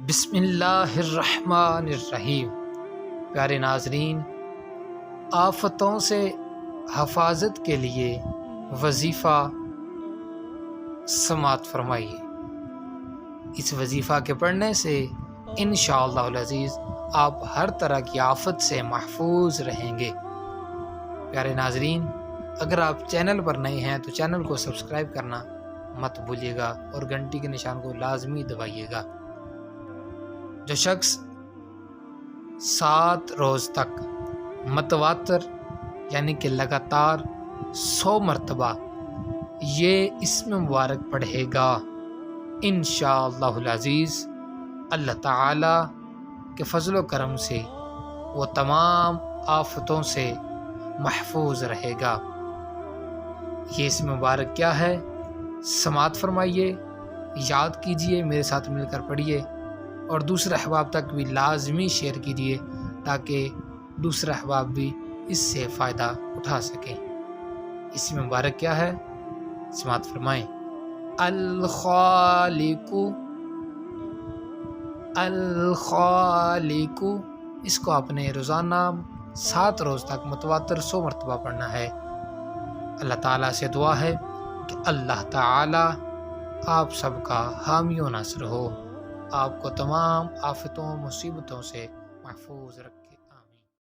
بسم اللہ الرحمن الرحیم۔ پیارے ناظرین، آفتوں سے حفاظت کے لیے وظیفہ سماعت فرمائیے۔ اس وظیفہ کے پڑھنے سے انشاءاللہ العزیز آپ ہر طرح کی آفت سے محفوظ رہیں گے۔ پیارے ناظرین، اگر آپ چینل پر نئے ہیں تو چینل کو سبسکرائب کرنا مت بھولیے گا اور گھنٹی کے نشان کو لازمی دبائیے گا۔ جو شخص 7 روز تک متواتر یعنی کہ لگاتار 100 مرتبہ یہ اسم مبارک پڑھے گا، انشاءاللہ العزیز اللہ تعالی کے فضل و کرم سے وہ تمام آفتوں سے محفوظ رہے گا۔ یہ اسم مبارک کیا ہے؟ سماعت فرمائیے، یاد کیجئے، میرے ساتھ مل کر پڑھیے اور دوسرے احباب تک بھی لازمی شیئر کیجئے تاکہ دوسرے احباب بھی اس سے فائدہ اٹھا سکیں۔ اسم مبارک کیا ہے؟ سماعت فرمائیں۔ الخالق، الخالق، اس کو آپ نے روزانہ 7 روز تک متواتر 100 مرتبہ پڑھنا ہے۔ اللہ تعالیٰ سے دعا ہے کہ اللہ تعالیٰ آپ سب کا حامی و ناصر ہو، آپ کو تمام آفتوں مصیبتوں سے محفوظ رکھے۔